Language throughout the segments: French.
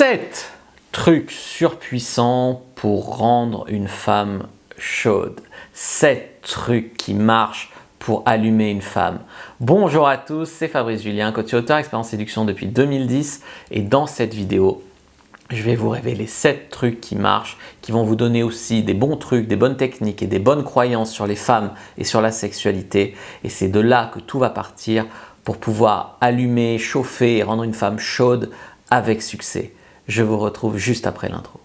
7 trucs surpuissants pour rendre une femme chaude. 7 trucs qui marchent pour allumer une femme. Bonjour à tous, c'est Fabrice Julien, coach et auteur expérience séduction depuis 2010 et dans cette vidéo, je vais vous révéler 7 trucs qui marchent, qui vont vous donner aussi des bons trucs, des bonnes techniques et des bonnes croyances sur les femmes et sur la sexualité. Et c'est de là que tout va partir pour pouvoir allumer, chauffer et rendre une femme chaude avec succès. Je vous retrouve juste après l'intro.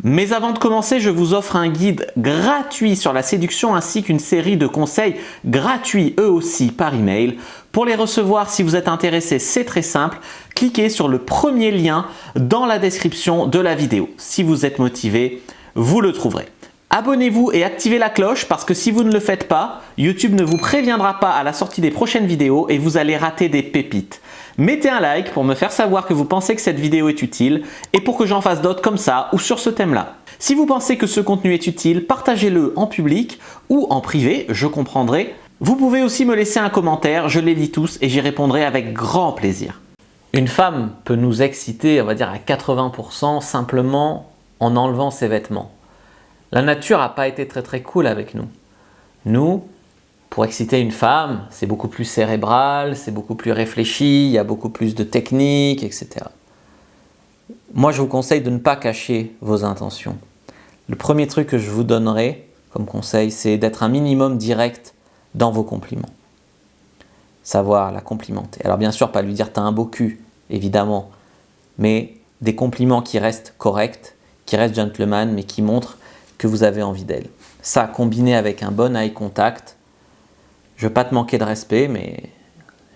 Mais avant de commencer, je vous offre un guide gratuit sur la séduction ainsi qu'une série de conseils gratuits eux aussi par email. Pour les recevoir, si vous êtes intéressé, c'est très simple. Cliquez sur le premier lien dans la description de la vidéo. Si vous êtes motivé, vous le trouverez. Abonnez-vous et activez la cloche parce que si vous ne le faites pas, YouTube ne vous préviendra pas à la sortie des prochaines vidéos et vous allez rater des pépites. Mettez un like pour me faire savoir que vous pensez que cette vidéo est utile et pour que j'en fasse d'autres comme ça ou sur ce thème-là. Si vous pensez que ce contenu est utile, partagez-le en public ou en privé, je comprendrai. Vous pouvez aussi me laisser un commentaire, je les lis tous et j'y répondrai avec grand plaisir. Une femme peut nous exciter, on va dire à 80% simplement en enlevant ses vêtements. La nature n'a pas été très cool avec nous. Nous, pour exciter une femme, c'est beaucoup plus cérébral, c'est beaucoup plus réfléchi, il y a beaucoup plus de techniques, etc. Moi, je vous conseille de ne pas cacher vos intentions. Le premier truc que je vous donnerai comme conseil, c'est d'être un minimum direct dans vos compliments. Savoir la complimenter. Alors bien sûr, pas lui dire « t'as un beau cul », évidemment, mais des compliments qui restent corrects, qui restent gentleman, mais qui montrent que vous avez envie d'elle. Ça, combiné avec un bon eye contact, je ne veux pas te manquer de respect, mais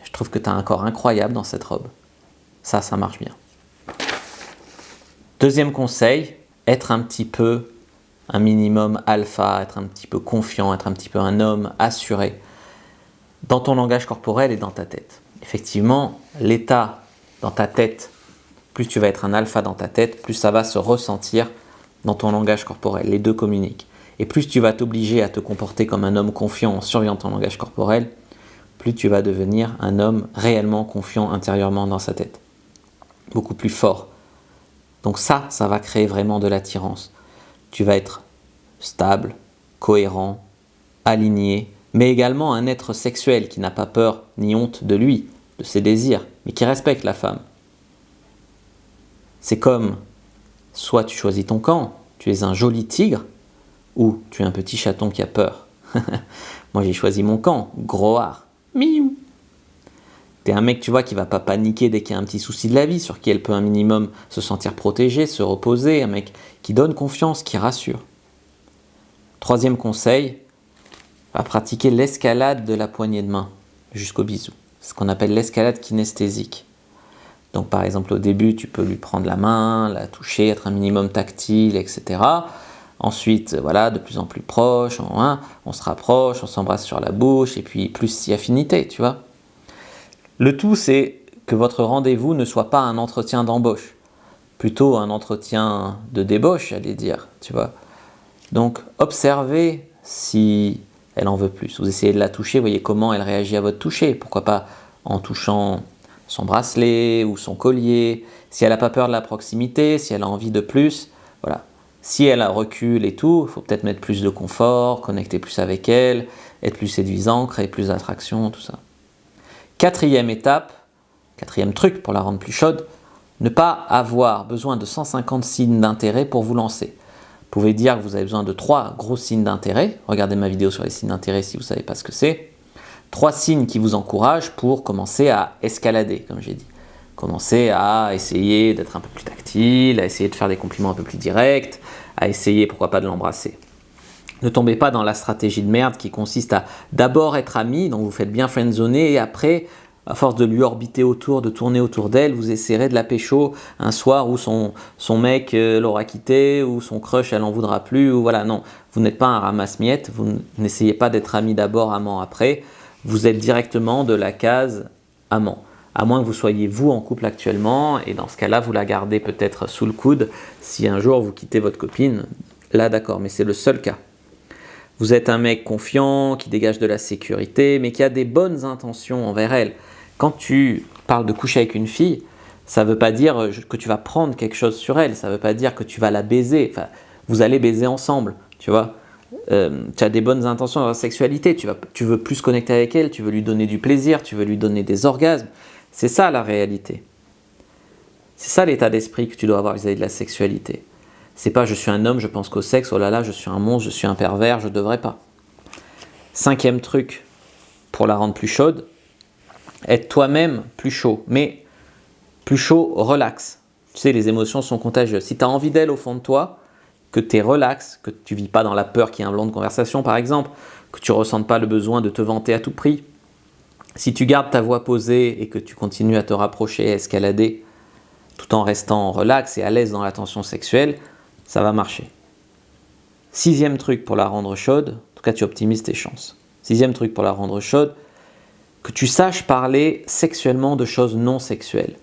je trouve que tu as un corps incroyable dans cette robe. Ça marche bien. Deuxième conseil, être un petit peu, un minimum alpha, être un petit peu confiant, être un petit peu un homme assuré dans ton langage corporel et dans ta tête. Effectivement, l'état dans ta tête, plus tu vas être un alpha dans ta tête, plus ça va se ressentir dans ton langage corporel. Les deux communiquent. Et plus tu vas t'obliger à te comporter comme un homme confiant en surveillant ton langage corporel, plus tu vas devenir un homme réellement confiant intérieurement dans sa tête. Beaucoup plus fort. Donc ça va créer vraiment de l'attirance. Tu vas être stable, cohérent, aligné, mais également un être sexuel qui n'a pas peur ni honte de lui, de ses désirs, mais qui respecte la femme. C'est comme, soit tu choisis ton camp, tu es un joli tigre, ou tu es un petit chaton qui a peur. Moi j'ai choisi mon camp, gros hard. Miou. T'es un mec, tu vois, qui va pas paniquer dès qu'il y a un petit souci de la vie, sur qui elle peut un minimum se sentir protégée, se reposer, un mec qui donne confiance, qui rassure. Troisième conseil, va pratiquer l'escalade de la poignée de main jusqu'au bisou. C'est ce qu'on appelle l'escalade kinesthésique. Donc par exemple au début, tu peux lui prendre la main, la toucher, être un minimum tactile, etc. Ensuite, voilà, de plus en plus proche, on se rapproche, on s'embrasse sur la bouche, et puis plus si affinité, tu vois. Le tout, c'est que votre rendez-vous ne soit pas un entretien d'embauche, plutôt un entretien de débauche, j'allais dire, tu vois. Donc, observez si elle en veut plus. Vous essayez de la toucher, voyez comment elle réagit à votre toucher. Pourquoi pas en touchant son bracelet ou son collier. Si elle n'a pas peur de la proximité, si elle a envie de plus, voilà. Si elle recule et tout, il faut peut-être mettre plus de confort, connecter plus avec elle, être plus séduisant, créer plus d'attraction, tout ça. Quatrième étape, quatrième truc pour la rendre plus chaude, ne pas avoir besoin de 150 signes d'intérêt pour vous lancer. Vous pouvez dire que vous avez besoin de 3 gros signes d'intérêt. Regardez ma vidéo sur les signes d'intérêt si vous ne savez pas ce que c'est. 3 signes qui vous encouragent pour commencer à escalader, comme j'ai dit. Commencer à essayer d'être un peu plus tactile, à essayer de faire des compliments un peu plus directs, à essayer, pourquoi pas, de l'embrasser. Ne tombez pas dans la stratégie de merde qui consiste à d'abord être ami, donc vous faites bien friendzoner, et après, à force de lui orbiter autour, de tourner autour d'elle, vous essayerez de la pécho un soir où son mec l'aura quitté, ou son crush elle en voudra plus, ou voilà, non. Vous n'êtes pas un ramasse-miettes, vous n'essayez pas d'être ami d'abord, amant après, vous êtes directement de la case amant. À moins que vous soyez vous en couple actuellement, et dans ce cas-là, vous la gardez peut-être sous le coude si un jour vous quittez votre copine. Là, d'accord, mais c'est le seul cas. Vous êtes un mec confiant, qui dégage de la sécurité, mais qui a des bonnes intentions envers elle. Quand tu parles de coucher avec une fille, Ça ne veut pas dire que tu vas prendre quelque chose sur elle, ça ne veut pas dire que tu vas la baiser. Enfin, vous allez baiser ensemble, tu vois. Tu as des bonnes intentions dans la sexualité, tu veux plus connecter avec elle, tu veux lui donner du plaisir, tu veux lui donner des orgasmes. C'est ça la réalité. C'est ça l'état d'esprit que tu dois avoir vis-à-vis de la sexualité. C'est pas je suis un homme, je pense qu'au sexe, oh là là, je suis un monstre, je suis un pervers, je devrais pas. 5e truc pour la rendre plus chaude, être toi-même plus chaud, mais plus chaud, relax. Tu sais, les émotions sont contagieuses. Si tu as envie d'elle au fond de toi, que tu es relax, que tu ne vis pas dans la peur qu'il y ait un blanc de conversation par exemple, que tu ne ressentes pas le besoin de te vanter à tout prix, si tu gardes ta voix posée et que tu continues à te rapprocher, à escalader, tout en restant relax et à l'aise dans la tension sexuelle, ça va marcher. 6e truc pour la rendre chaude, en tout cas tu optimises tes chances. 6e truc pour la rendre chaude, que tu saches parler sexuellement de choses non sexuelles.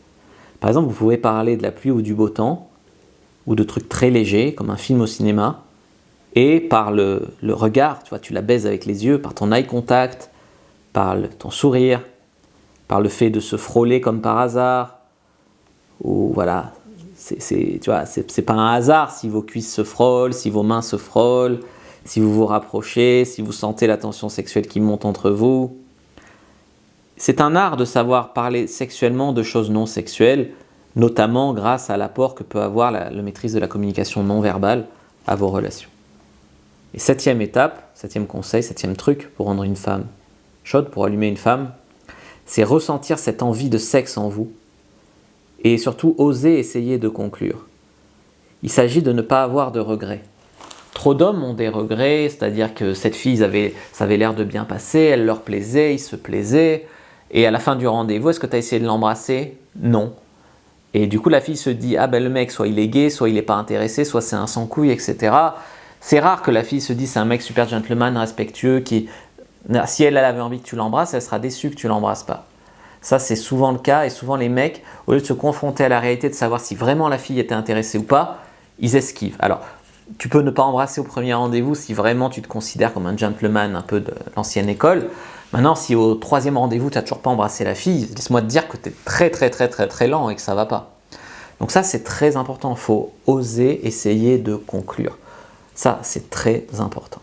Par exemple, vous pouvez parler de la pluie ou du beau temps, ou de trucs très légers, comme un film au cinéma, et par le regard, tu vois, tu la baises avec les yeux, par ton eye contact, par ton sourire, par le fait de se frôler comme par hasard, ou voilà, tu vois, c'est pas un hasard si vos cuisses se frôlent, si vos mains se frôlent, si vous vous rapprochez, si vous sentez la tension sexuelle qui monte entre vous. C'est un art de savoir parler sexuellement de choses non sexuelles, notamment grâce à l'apport que peut avoir la maîtrise de la communication non verbale à vos relations. Et 7e étape, 7e conseil, 7e truc pour rendre une femme chaude, pour allumer une femme, c'est ressentir cette envie de sexe en vous et surtout oser essayer de conclure. Il s'agit de ne pas avoir de regrets. Trop d'hommes ont des regrets, c'est-à-dire que cette fille, ça avait l'air de bien passer, elle leur plaisait, ils se plaisaient, et à la fin du rendez-vous, est-ce que tu as essayé de l'embrasser ? Non. Et du coup, la fille se dit, ah ben le mec, soit il est gay, soit il n'est pas intéressé, soit c'est un sans-couille, etc. C'est rare que la fille se dise, c'est un mec super gentleman, respectueux, qui, si elle avait envie que tu l'embrasses, elle sera déçue que tu ne l'embrasses pas. Ça, c'est souvent le cas, et souvent les mecs, au lieu de se confronter à la réalité, de savoir si vraiment la fille était intéressée ou pas, ils esquivent. Alors, tu peux ne pas embrasser au premier rendez-vous si vraiment tu te considères comme un gentleman un peu de l'ancienne école. Maintenant, si au 3e rendez-vous, tu n'as toujours pas embrassé la fille, laisse-moi te dire que tu es très lent et que ça ne va pas. Donc ça, c'est très important. Il faut oser essayer de conclure. Ça, c'est très important.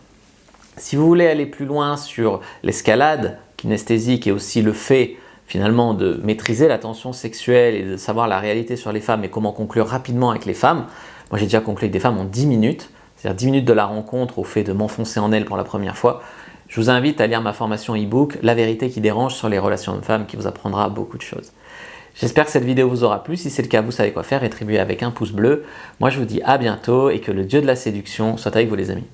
Si vous voulez aller plus loin sur l'escalade kinesthésique et aussi le fait finalement de maîtriser la tension sexuelle et de savoir la réalité sur les femmes et comment conclure rapidement avec les femmes, moi j'ai déjà conclu avec des femmes en 10 minutes, c'est-à-dire 10 minutes de la rencontre au fait de m'enfoncer en elles pour la première fois. Je vous invite à lire ma formation e-book « La vérité qui dérange sur les relations hommes-femmes » qui vous apprendra beaucoup de choses. J'espère que cette vidéo vous aura plu. Si c'est le cas, vous savez quoi faire, rétribuez avec un pouce bleu. Moi je vous dis à bientôt et que le dieu de la séduction soit avec vous les amis.